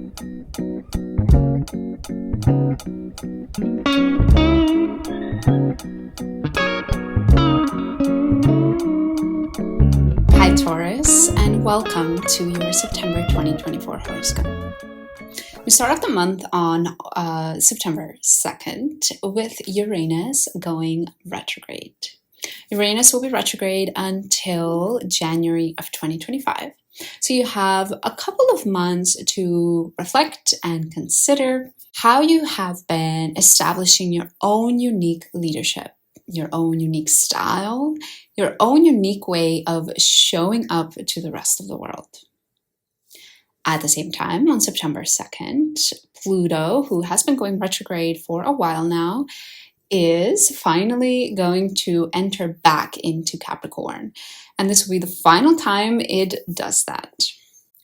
Hi Taurus, and welcome to your September 2024 horoscope. We start off the month on September 2nd with Uranus going retrograde. Uranus will be retrograde until January of 2025. So you have a couple of months to reflect and consider how you have been establishing your own unique leadership, your own unique style, your own unique way of showing up to the rest of the world. At the same time, on September 2nd, Pluto, who has been going retrograde for a while now, is finally going to enter back into Capricorn. And this will be the final time it does that.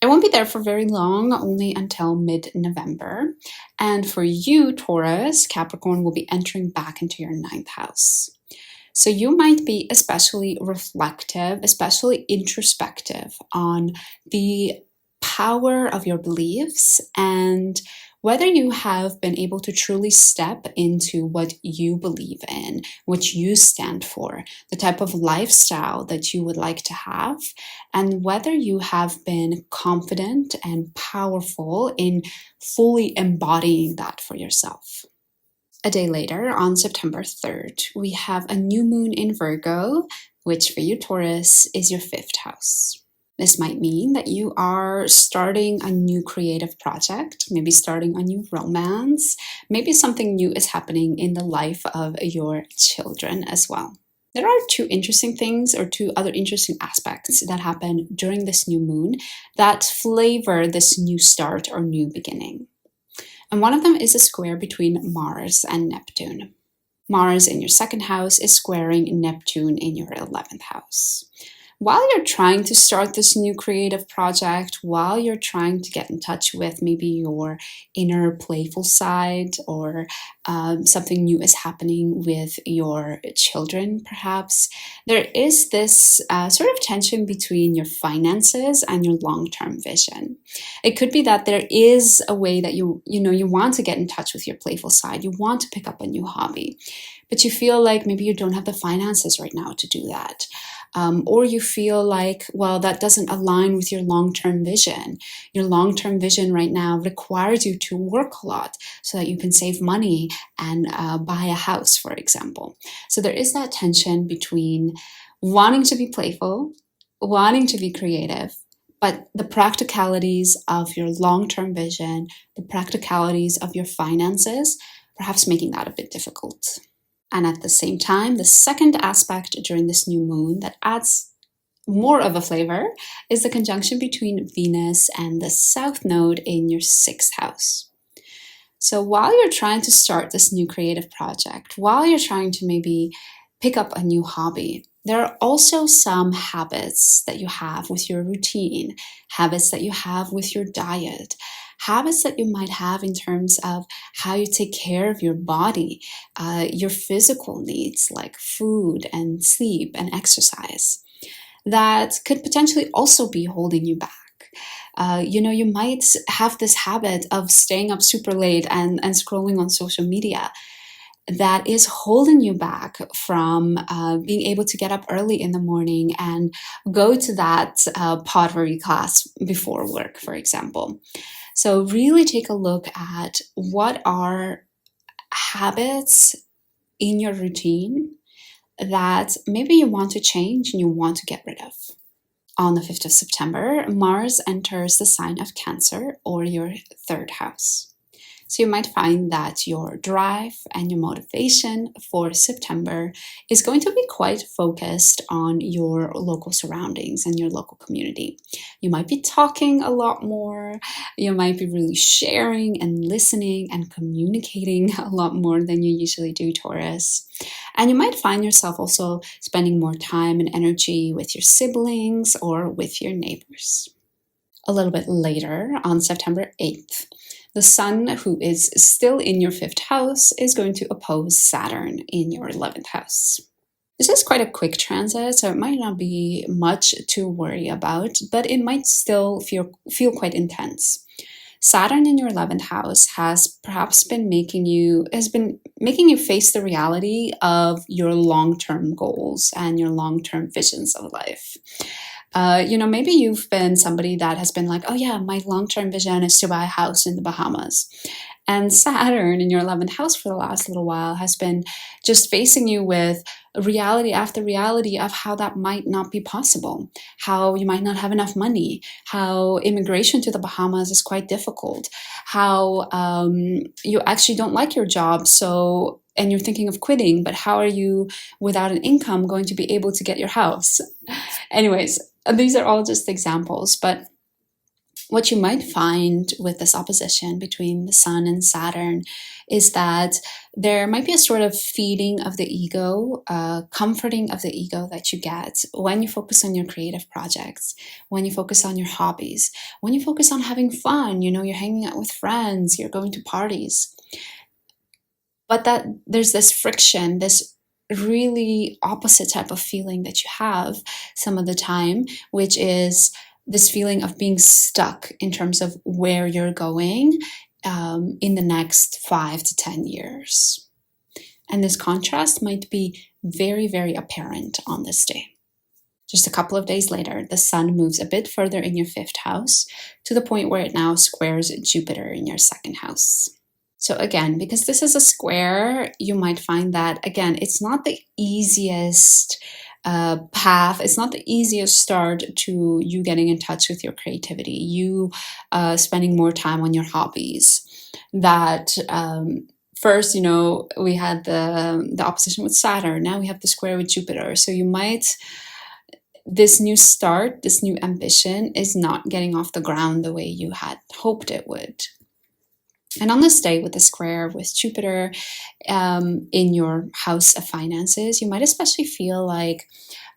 It won't be there for very long, only until mid-November. And for you, Taurus, Capricorn will be entering back into your 9th house. So you might be especially reflective, especially introspective on the power of your beliefs and whether you have been able to truly step into what you believe in, what you stand for, the type of lifestyle that you would like to have, and whether you have been confident and powerful in fully embodying that for yourself. A day later, on September 3rd, we have a new moon in Virgo, which for you, Taurus, is your 5th house. This might mean that you are starting a new creative project, maybe starting a new romance, maybe something new is happening in the life of your children as well. There are two other interesting aspects that happen during this new moon that flavor this new start or new beginning. And one of them is a square between Mars and Neptune. Mars in your 2nd house is squaring Neptune in your 11th house. While you're trying to start this new creative project, while you're trying to get in touch with maybe your inner playful side or something new is happening with your children, perhaps, there is this sort of tension between your finances and your long-term vision. It could be that there is a way that you want to get in touch with your playful side. You want to pick up a new hobby, but you feel like maybe you don't have the finances right now to do that. Or you feel like, well, that doesn't align with your long-term vision. Your long-term vision right now requires you to work a lot so that you can save money and buy a house, for example. So there is that tension between wanting to be playful, wanting to be creative, but the practicalities of your long-term vision, the practicalities of your finances, perhaps making that a bit difficult. And at the same time, the second aspect during this new moon that adds more of a flavor is the conjunction between Venus and the South Node in your 6th house. So while you're trying to start this new creative project, while you're trying to maybe pick up a new hobby, there are also some habits that you have with your routine, habits that you have with your diet, habits that you might have in terms of how you take care of your body, your physical needs like food and sleep and exercise, that could potentially also be holding you back. You might have this habit of staying up super late and scrolling on social media that is holding you back from being able to get up early in the morning and go to that pottery class before work, for example. So really take a look at what are habits in your routine that maybe you want to change and you want to get rid of. On the 5th of September, Mars enters the sign of Cancer, or your 3rd house. So you might find that your drive and your motivation for September is going to be quite focused on your local surroundings and your local community. You might be talking a lot more. You might be really sharing and listening and communicating a lot more than you usually do, Taurus. And you might find yourself also spending more time and energy with your siblings or with your neighbors. A little bit later, on September 8th, the Sun, who is still in your 5th house, is going to oppose Saturn in your 11th house. This is quite a quick transit, so it might not be much to worry about, but it might still feel quite intense. Saturn in your 11th house has been making you face the reality of your long-term goals and your long-term visions of life. Maybe you've been somebody that has been like, oh yeah, my long-term vision is to buy a house in the Bahamas. And Saturn in your 11th house for the last little while has been just facing you with reality after reality of how that might not be possible, how you might not have enough money, how immigration to the Bahamas is quite difficult, how you actually don't like your job, and you're thinking of quitting, but how are you, without an income, going to be able to get your house? Anyways, these are all just examples, but what you might find with this opposition between the Sun and Saturn is that there might be a sort of feeding of the ego, comforting of the ego that you get when you focus on your creative projects, when you focus on your hobbies, when you focus on having fun, you're hanging out with friends, you're going to parties. But that there's this friction, this really opposite type of feeling that you have some of the time, which is this feeling of being stuck in terms of where you're going in the next 5 to 10 years. And this contrast might be very, very apparent on this day. Just a couple of days later, the Sun moves a bit further in your 5th house to the point where it now squares Jupiter in your 2nd house. So again, because this is a square, you might find that, again, it's not the easiest path. It's not the easiest start to you getting in touch with your creativity, you spending more time on your hobbies. That first, we had the opposition with Saturn. Now we have the square with Jupiter. So this new start, this new ambition is not getting off the ground the way you had hoped it would. And on this day with the square with Jupiter in your house of finances, you might especially feel like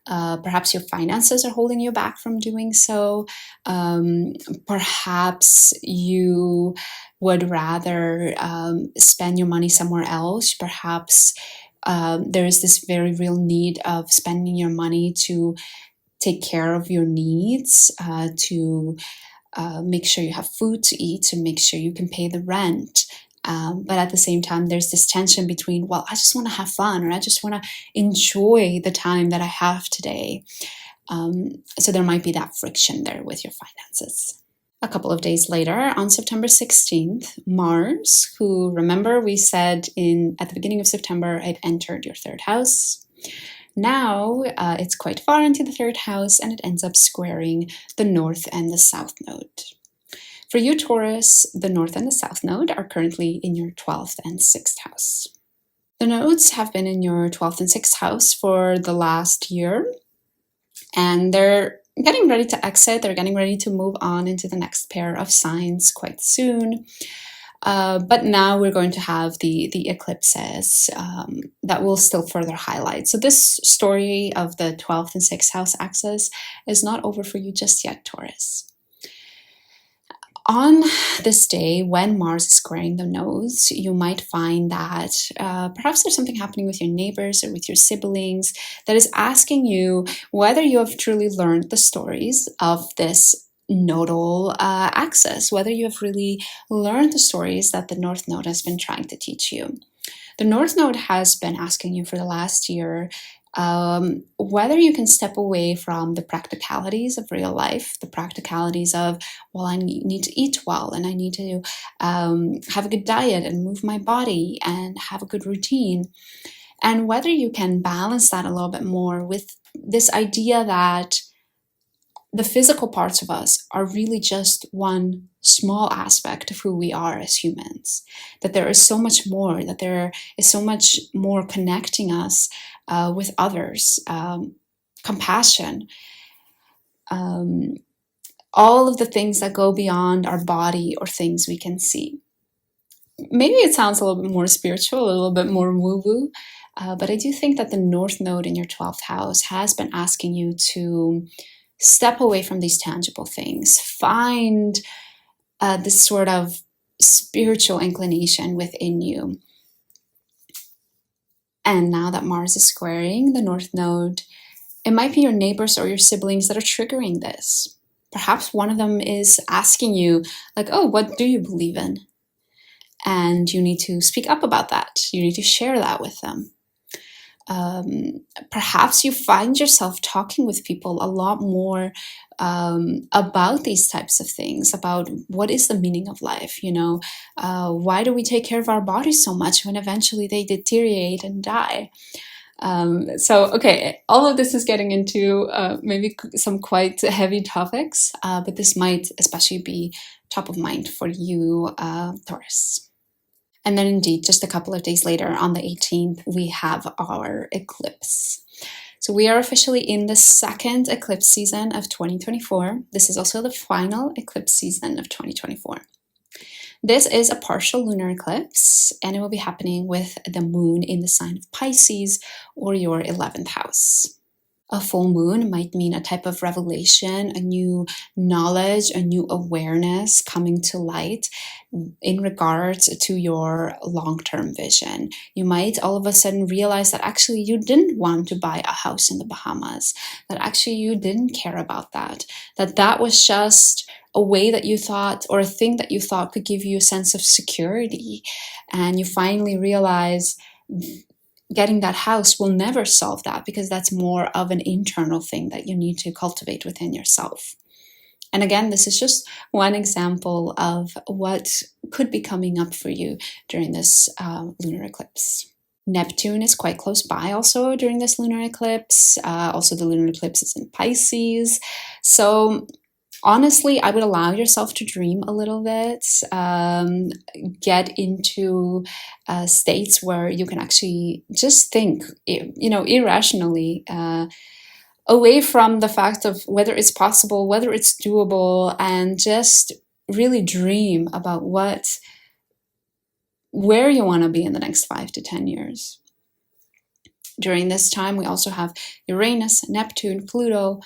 perhaps your finances are holding you back from doing so. Perhaps you would rather spend your money somewhere else. Perhaps there is this very real need of spending your money to take care of your needs, to make sure you have food to eat, to make sure you can pay the rent. But at the same time, there's this tension between, well, I just want to have fun, or I just want to enjoy the time that I have today. So there might be that friction there with your finances. A couple of days later, on September 16th, Mars, who, remember, we said at the beginning of September, it entered your 3rd house. Now it's quite far into the 3rd house, and it ends up squaring the North and the South node. For you, Taurus, the North and the South node are currently in your 12th and 6th house. The nodes have been in your 12th and 6th house for the last year, and they're getting ready to exit. They're getting ready to move on into the next pair of signs quite soon. But now we're going to have the eclipses that will still further highlight. So this story of the 12th and 6th house axis is not over for you just yet, Taurus. On this day, when Mars is squaring the nodes, you might find that perhaps there's something happening with your neighbors or with your siblings that is asking you whether you have truly learned the stories of this nodal axis, whether you have really learned the stories that the North Node has been trying to teach you. The North Node has been asking you for the last year whether you can step away from the practicalities of real life, the practicalities of, well, I need to eat well, and I need to have a good diet and move my body and have a good routine, and whether you can balance that a little bit more with this idea that the physical parts of us are really just one small aspect of who we are as humans, that there is so much more, that there is so much more connecting us with others, compassion, all of the things that go beyond our body or things we can see. Maybe it sounds a little bit more spiritual, a little bit more woo-woo, but I do think that the North Node in your 12th house has been asking you to step away from these tangible things, find this sort of spiritual inclination within you. And now that Mars is squaring the North Node, it might be your neighbors or your siblings that are triggering this. Perhaps one of them is asking you, like, oh, what do you believe in? And you need to speak up about that. You need to share that with them. Perhaps you find yourself talking with people a lot more about these types of things, about what is the meaning of life, why do we take care of our bodies so much when eventually they deteriorate and die? Okay, all of this is getting into maybe some quite heavy topics, but this might especially be top of mind for you, Taurus. And then indeed, just a couple of days later, on the 18th, we have our eclipse. So we are officially in the second eclipse season of 2024. This is also the final eclipse season of 2024. This is a partial lunar eclipse, and it will be happening with the moon in the sign of Pisces, or your 11th house. A full moon might mean a type of revelation, a new knowledge, a new awareness coming to light in regards to your long-term vision. You might all of a sudden realize that actually you didn't want to buy a house in the Bahamas, that actually you didn't care about that was just a way that you thought, or a thing that you thought could give you a sense of security. And you finally realize getting that house will never solve that, because that's more of an internal thing that you need to cultivate within yourself. And again, this is just one example of what could be coming up for you during this lunar eclipse. Neptune is quite close by also during this lunar eclipse. Also, the lunar eclipse is in Pisces. So honestly, I would allow yourself to dream a little bit, get into states where you can actually just think, irrationally, away from the fact of whether it's possible, whether it's doable, and just really dream about where you want to be in the next 5 to 10 years. During this time, we also have Uranus, Neptune, Pluto,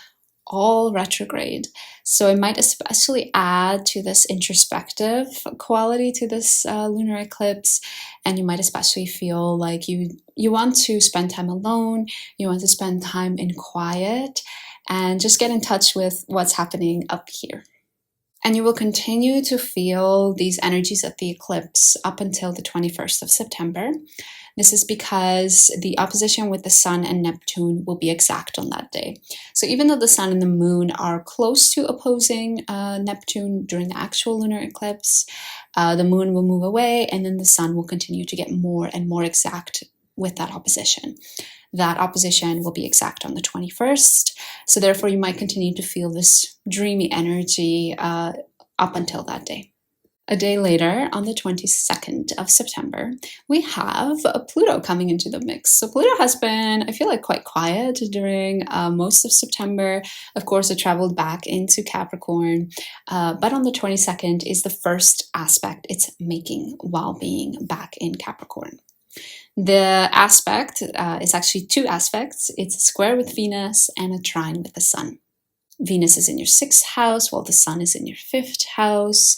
all retrograde. So it might especially add to this introspective quality to this lunar eclipse. And you might especially feel like you want to spend time alone, you want to spend time in quiet, and just get in touch with what's happening up here. And you will continue to feel these energies of the eclipse up until the 21st of September. This is because the opposition with the Sun and Neptune will be exact on that day. So even though the Sun and the Moon are close to opposing Neptune during the actual lunar eclipse, the Moon will move away, and then the Sun will continue to get more and more exact with that opposition. That opposition will be exact on the 21st. So therefore, you might continue to feel this dreamy energy up until that day. A day later, on the 22nd of September, we have Pluto coming into the mix. So Pluto has been, I feel like, quite quiet during most of September. Of course, it traveled back into Capricorn, but on the 22nd is the first aspect it's making while being back in Capricorn. The aspect is actually two aspects. It's a square with Venus and a trine with the Sun. Venus is in your 6th house, while the Sun is in your 5th house.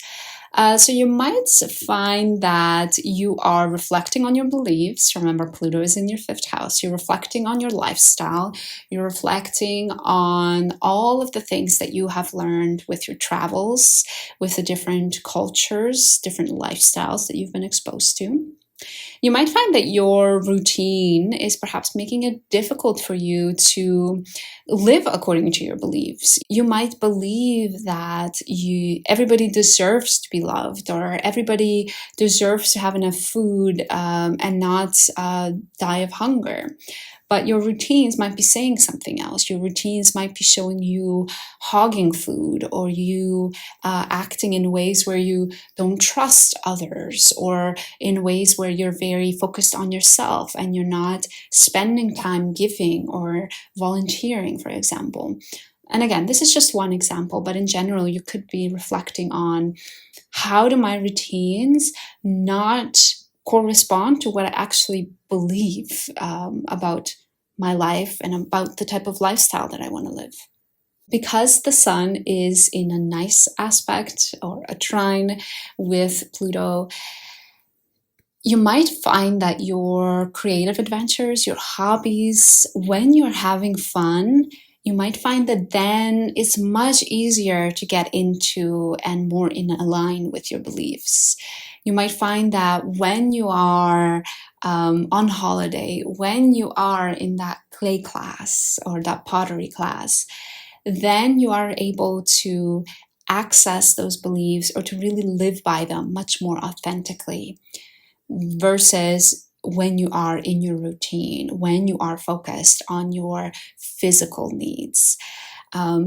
So you might find that you are reflecting on your beliefs. Remember, Pluto is in your 5th house. You're reflecting on your lifestyle. You're reflecting on all of the things that you have learned with your travels, with the different cultures, different lifestyles that you've been exposed to. You might find that your routine is perhaps making it difficult for you to live according to your beliefs. You might believe that everybody deserves to be loved, or everybody deserves to have enough food and not die of hunger. But your routines might be saying something else. Your routines might be showing you hogging food, or you acting in ways where you don't trust others, or in ways where you're very focused on yourself and you're not spending time giving or volunteering, for example. And again, this is just one example, but in general, you could be reflecting on, how do my routines not correspond to what I actually believe about my life and about the type of lifestyle that I want to live. Because the Sun is in a nice aspect, or a trine with Pluto, you might find that your creative adventures, your hobbies, when you're having fun, you might find that then it's much easier to get into and more in line with your beliefs. You might find that when you are on holiday, when you are in that clay class or that pottery class, then you are able to access those beliefs or to really live by them much more authentically versus when you are in your routine, when you are focused on your physical needs.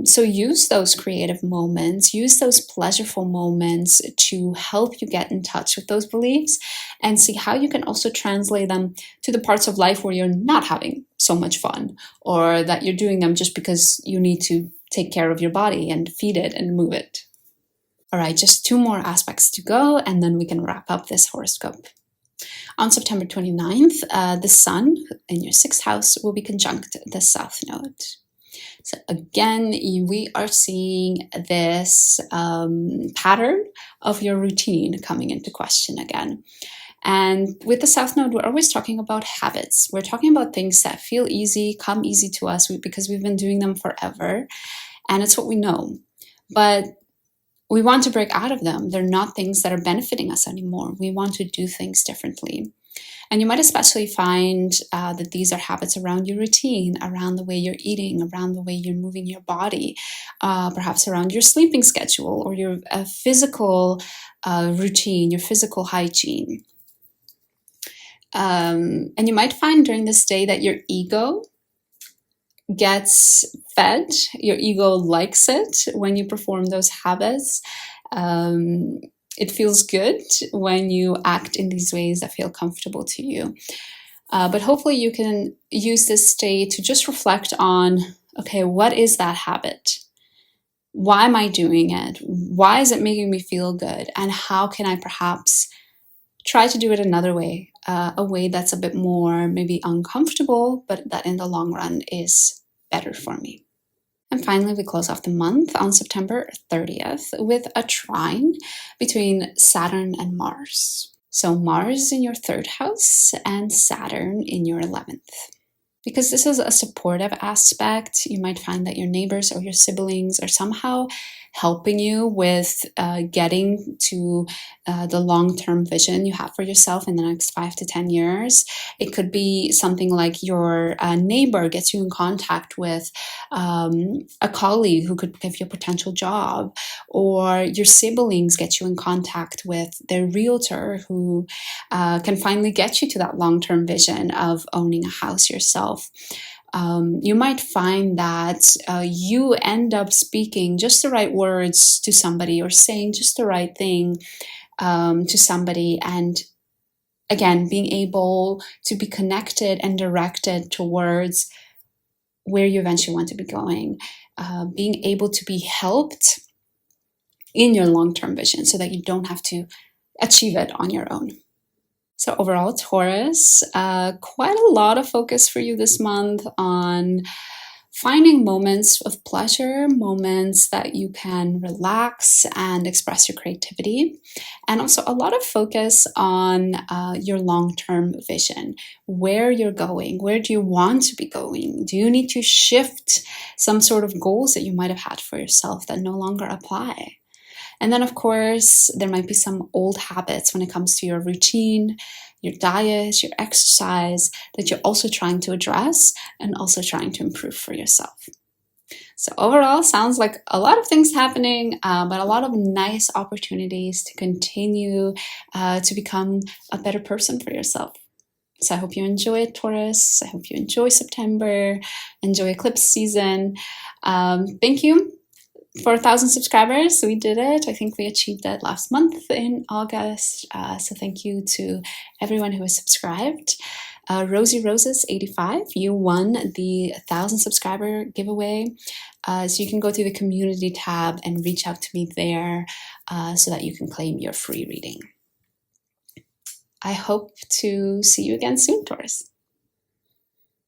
So use those creative moments, use those pleasureful moments to help you get in touch with those beliefs and see how you can also translate them to the parts of life where you're not having so much fun, or that you're doing them just because you need to take care of your body and feed it and move it. All right, just 2 more aspects to go, and then we can wrap up this horoscope. On September 29th, the Sun in your 6th house will be conjunct the South Node. So again, we are seeing this pattern of your routine coming into question again. And with the South Node, we're always talking about habits. We're talking about things that feel easy, come easy to us because we've been doing them forever. And it's what we know. But we want to break out of them. They're not things that are benefiting us anymore. We want to do things differently. And you might especially find that these are habits around your routine, around the way you're eating, around the way you're moving your body, perhaps around your sleeping schedule or your physical routine, your physical hygiene. And you might find during this day that your ego gets fed. Your ego likes it when you perform those habits. It feels good when you act in these ways that feel comfortable to you. But hopefully you can use this day to just reflect on, okay, what is that habit? Why am I doing it? Why is it making me feel good? And how can I perhaps try to do it another way, a way that's a bit more maybe uncomfortable, but that in the long run is better for me. And finally, we close off the month on September 30th with a trine between Saturn and Mars. So Mars in your 3rd house and Saturn in your 11th. Because this is a supportive aspect, you might find that your neighbors or your siblings are somehow helping you with getting to the long-term vision you have for yourself in the next 5 to 10 years. It could be something like your neighbor gets you in contact with a colleague who could give you a potential job, or your siblings get you in contact with their realtor who can finally get you to that long-term vision of owning a house yourself. You might find that you end up speaking just the right words to somebody or saying just the right thing to somebody, and again, being able to be connected and directed towards where you eventually want to be going, being able to be helped in your long-term vision so that you don't have to achieve it on your own. So overall, Taurus, quite a lot of focus for you this month on finding moments of pleasure, moments that you can relax and express your creativity, and also a lot of focus on your long-term vision, where you're going, where do you want to be going? Do you need to shift some sort of goals that you might have had for yourself that no longer apply? And then, of course, there might be some old habits when it comes to your routine, your diet, your exercise, that you're also trying to address and also trying to improve for yourself. So overall, sounds like a lot of things happening, but a lot of nice opportunities to continue to become a better person for yourself. So I hope you enjoy it, Taurus. I hope you enjoy September, enjoy eclipse season. Thank you. For 1,000 subscribers, we did it. I think we achieved that last month in August. So thank you to everyone who has subscribed. Rosie Roses 85, you won the 1,000 subscriber giveaway. So you can go to the community tab and reach out to me there so that you can claim your free reading. I hope to see you again soon, Taurus.